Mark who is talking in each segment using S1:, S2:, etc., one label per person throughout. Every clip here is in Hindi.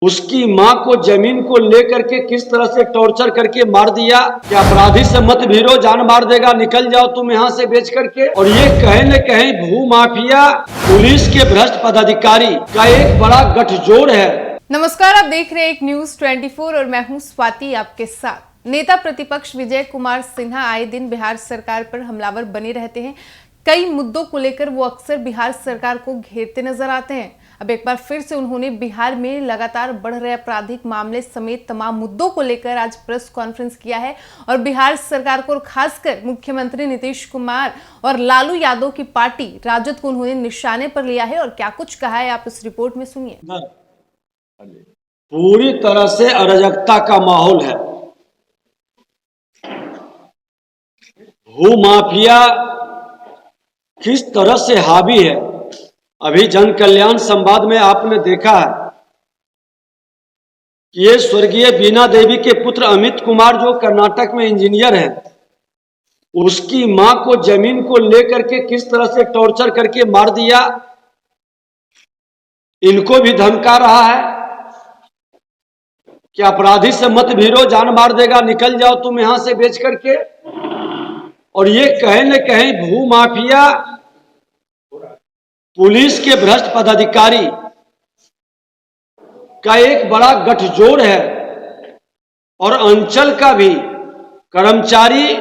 S1: उसकी मां को जमीन को लेकर के किस तरह से टॉर्चर करके मार दिया कि अपराधी से मत भिड़ो, जान मार देगा, निकल जाओ तुम यहां से बेच करके। और ये कहीं न कहीं भू माफिया पुलिस के भ्रष्ट पदाधिकारी का एक बड़ा गठजोड़ है।
S2: नमस्कार, आप देख रहे हैं एक न्यूज 24 और मैं हूं स्वाति आपके साथ। नेता प्रतिपक्ष विजय कुमार सिन्हा आए दिन बिहार सरकार पर हमलावर बने रहते हैं। कई मुद्दों को लेकर वो अक्सर बिहार सरकार को घेरते नजर आते हैं। अब एक बार फिर से उन्होंने बिहार में लगातार बढ़ रहे आपराधिक मामले समेत तमाम मुद्दों को लेकर आज प्रेस कॉन्फ्रेंस किया है और बिहार सरकार को, खासकर मुख्यमंत्री नीतीश कुमार और लालू यादव की पार्टी राजद को उन्होंने निशाने पर लिया है। और क्या कुछ कहा है आप इस रिपोर्ट में सुनिए।
S1: पूरी तरह से अराजकता का माहौल है। भू माफिया किस तरह से हावी है, अभी जन कल्याण संवाद में आपने देखा है कि ये स्वर्गीय बीना देवी के पुत्र अमित कुमार जो कर्नाटक में इंजीनियर हैं, उसकी मां को जमीन को लेकर के किस तरह से टॉर्चर करके मार दिया। इनको भी धमका रहा है कि अपराधी से मत भिड़ो, जान मार देगा, निकल जाओ तुम यहां से बेच करके। और ये कहीं न कहीं भू माफिया पुलिस के भ्रष्ट पदाधिकारी का एक बड़ा गठजोड़ है और अंचल का भी कर्मचारी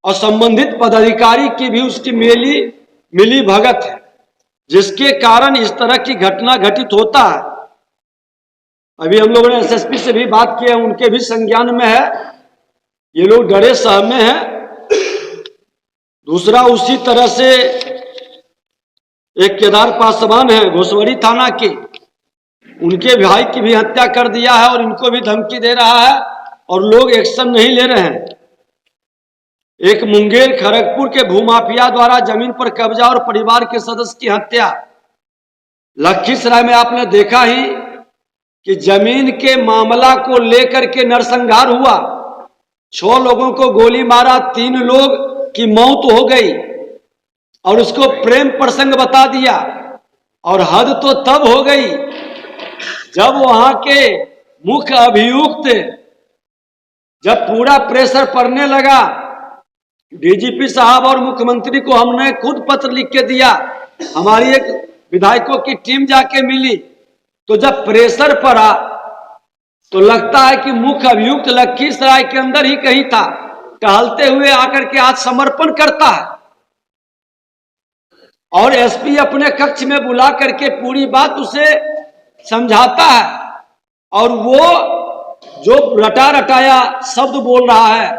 S1: और संबंधित पदाधिकारी की भी उसकी मिली भगत है, जिसके कारण इस तरह की घटना घटित होता है। अभी हम लोगों ने एसएसपी से भी बात की है, उनके भी संज्ञान में है, ये लोग डरे सहमे हैं। दूसरा, उसी तरह से एक केदार पासवान है घोसवड़ी थाना के, उनके भाई की भी हत्या कर दिया है और इनको भी धमकी दे रहा है और लोग एक्शन नहीं ले रहे हैं। एक मुंगेर खड़गपुर के भूमाफिया द्वारा जमीन पर कब्जा और परिवार के सदस्य की हत्या। लखीसराय में आपने देखा ही कि जमीन के मामला को लेकर के नरसंहार हुआ, 6 लोगों को गोली मारा, 3 लोग की मौत हो गई और उसको प्रेम प्रसंग बता दिया। और हद तो तब हो गई जब वहां के मुख्य अभियुक्त, जब पूरा प्रेशर पड़ने लगा, डीजीपी साहब और मुख्यमंत्री को हमने खुद पत्र लिख के दिया, हमारी एक विधायकों की टीम जाके मिली, तो जब प्रेशर पड़ा तो लगता है कि मुख्य अभियुक्त लखीसराय के अंदर ही कहीं था, टहलते हुए आकर के आज समर्पण करता है और एसपी अपने कक्ष में बुला करके पूरी बात उसे समझाता है और वो जो रटा रटाया शब्द बोल रहा है।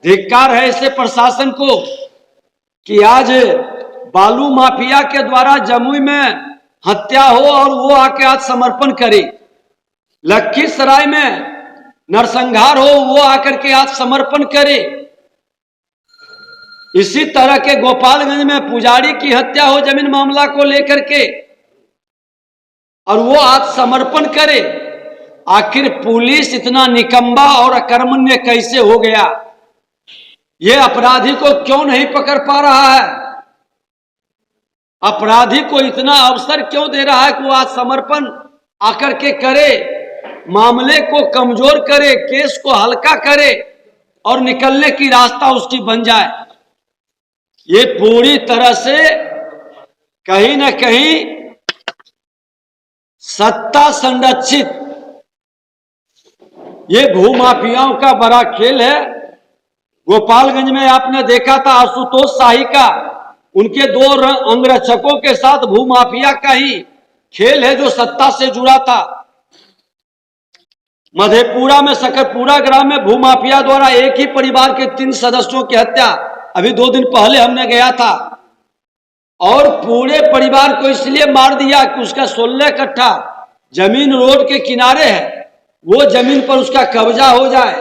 S1: धिक्कार है ऐसे प्रशासन को कि आज बालू माफिया के द्वारा जमुई में हत्या हो और वो आके आज समर्पण करे, लखीसराय में नरसंहार हो, वो आकर के आज समर्पण करे। इसी तरह के गोपालगंज में पुजारी की हत्या हो जमीन मामला को लेकर के और वो आज समर्पण करे। आखिर पुलिस इतना निकम्मा और अकर्मण्य कैसे हो गया? ये अपराधी को क्यों नहीं पकड़ पा रहा है? अपराधी को इतना अवसर क्यों दे रहा है कि वो आज समर्पण आकर के करे, मामले को कमजोर करे, केस को हल्का करे और निकलने की रास्ता उसकी बन जाए? ये पूरी तरह से कहीं न कहीं सत्ता संरक्षित ये भूमाफियाओं का बड़ा खेल है। गोपालगंज में आपने देखा था आशुतोष शाही का, उनके 2 अंगरक्षकों के साथ भूमाफिया का ही खेल है जो सत्ता से जुड़ा था। मधेपुरा में सकरपुरा ग्राम में भूमाफिया द्वारा एक ही परिवार के 3 सदस्यों की हत्या, अभी 2 दिन पहले हमने गया था, और पूरे परिवार को इसलिए मार दिया कि उसका 16 कट्ठा जमीन रोड के किनारे है, वो जमीन पर उसका कब्जा हो जाए,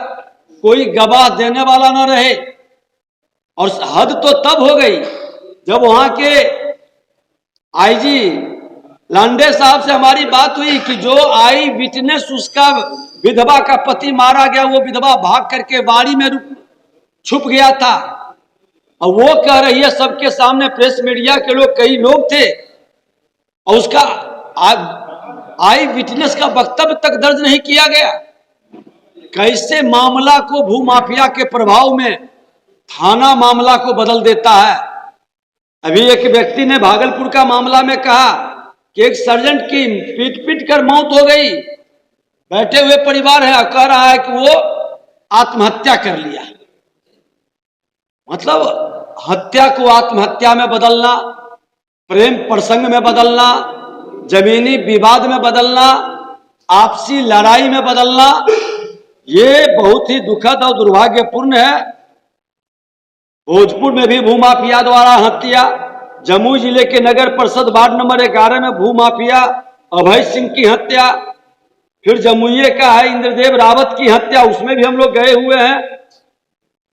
S1: कोई गवाह देने वाला ना रहे। और हद तो तब हो गई जब वहां के आईजी लांडे साहब से हमारी बात हुई कि जो आई विटनेस, उसका विधवा का पति मारा गया, वो विधवा भाग करके बाड़ी में छुप गया था और वो कह रही है सबके सामने, प्रेस मीडिया के लोग, कई लोग थे, और उसका आई विटनेस का वक्तव्य तक दर्ज नहीं किया गया। कैसे मामला को भूमाफिया के प्रभाव में थाना मामला को बदल देता है। अभी एक व्यक्ति ने भागलपुर का मामला में कहा कि एक सर्जेंट की पीट कर मौत हो गई, बैठे हुए परिवार है, कह रहा है कि वो आत्महत्या कर लिया। मतलब हत्या को आत्महत्या में बदलना, प्रेम प्रसंग में बदलना, जमीनी विवाद में बदलना, आपसी लड़ाई में बदलना, ये बहुत ही दुखद और दुर्भाग्यपूर्ण है। भोजपुर में भी भूमाफिया द्वारा हत्या, जमुई जिले के नगर परिषद वार्ड नंबर 11 में भूमाफिया अभय सिंह की हत्या, फिर जमुई का है इंद्रदेव रावत की हत्या, उसमें भी हम लोग गए हुए हैं।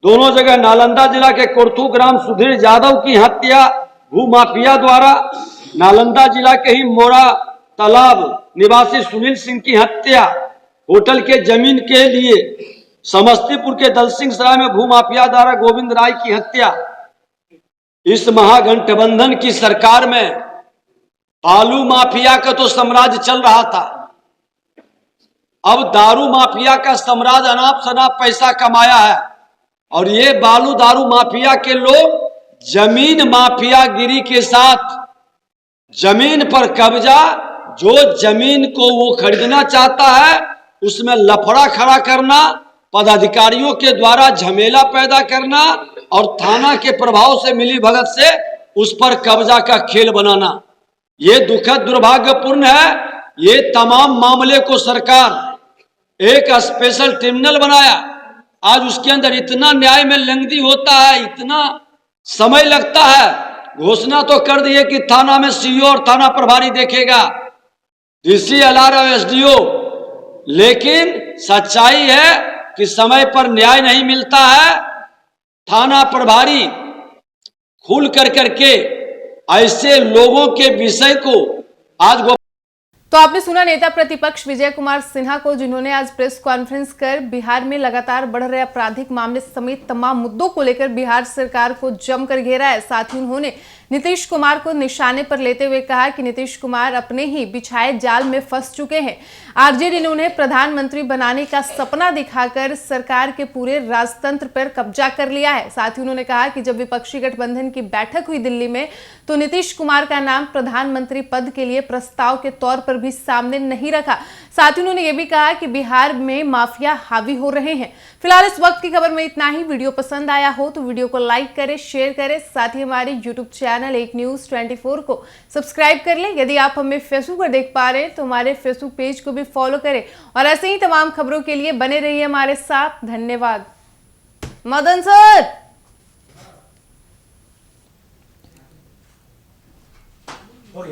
S1: दोनों जगह नालंदा जिला के कोर्थू ग्राम सुधीर यादव की हत्या भूमाफिया द्वारा, नालंदा जिला के ही मोड़ा तालाब निवासी सुनील सिंह की हत्या होटल के जमीन के लिए, समस्तीपुर के दलसिंह सराय में भूमाफिया द्वारा गोविंद राय की हत्या। इस महागठबंधन की सरकार में बालू माफिया का तो साम्राज्य चल रहा था, अब दारू माफिया का साम्राज्य अनाप शनाप पैसा कमाया है। और ये बालू दारू माफिया के लोग जमीन माफियागिरी के साथ जमीन पर कब्जा, जो जमीन को वो खरीदना चाहता है उसमें लफड़ा खड़ा करना, पदाधिकारियों के द्वारा झमेला पैदा करना और थाना के प्रभाव से मिली भगत से उस पर कब्जा का खेल बनाना, ये दुखद दुर्भाग्यपूर्ण है। ये तमाम मामले को सरकार एक स्पेशल ट्रिब्यूनल बनाया, आज उसके अंदर इतना न्याय में लंगदी होता है, इतना समय लगता है। घोषणा तो कर दिए कि थाना में सीओ और थाना प्रभारी देखेगा, डीसी, एलआर, एसडीओ, लेकिन सच्चाई है कि समय पर न्याय नहीं मिलता है। थाना प्रभारी खुल करके ऐसे लोगों के विषय को आज
S2: तो आपने सुना नेता प्रतिपक्ष विजय कुमार सिन्हा को, जिन्होंने आज प्रेस कॉन्फ्रेंस कर बिहार में लगातार बढ़ रहे आपराधिक मामले समेत तमाम मुद्दों को लेकर बिहार सरकार को जमकर घेरा है। साथ ही उन्होंने नीतीश कुमार को निशाने पर लेते हुए कहा कि नीतीश कुमार अपने ही बिछाए जाल में फंस चुके हैं। आरजेडी ने उन्हें प्रधानमंत्री बनाने का सपना दिखाकर सरकार के पूरे राजतंत्र पर कब्जा कर लिया है। साथ ही उन्होंने कहा कि जब विपक्षी गठबंधन की बैठक हुई दिल्ली में, तो नीतीश कुमार का नाम प्रधानमंत्री पद के लिए प्रस्ताव के तौर पर भी सामने नहीं रखा। साथ ही उन्होंने ये भी कहा कि बिहार में माफिया हावी हो रहे हैं। फिलहाल इस वक्त की खबर में इतना ही। वीडियो पसंद आया हो तो वीडियो को लाइक करें, शेयर करें, साथ ही हमारे यूट्यूब चैनल एक न्यूज 24 को सब्सक्राइब कर लें। यदि आप हमें फेसबुक पर देख पा रहे हैं तो हमारे फेसबुक पेज को भी फॉलो करें और ऐसे ही तमाम खबरों के लिए बने रहिए हमारे साथ। धन्यवाद। मदन सर,
S3: और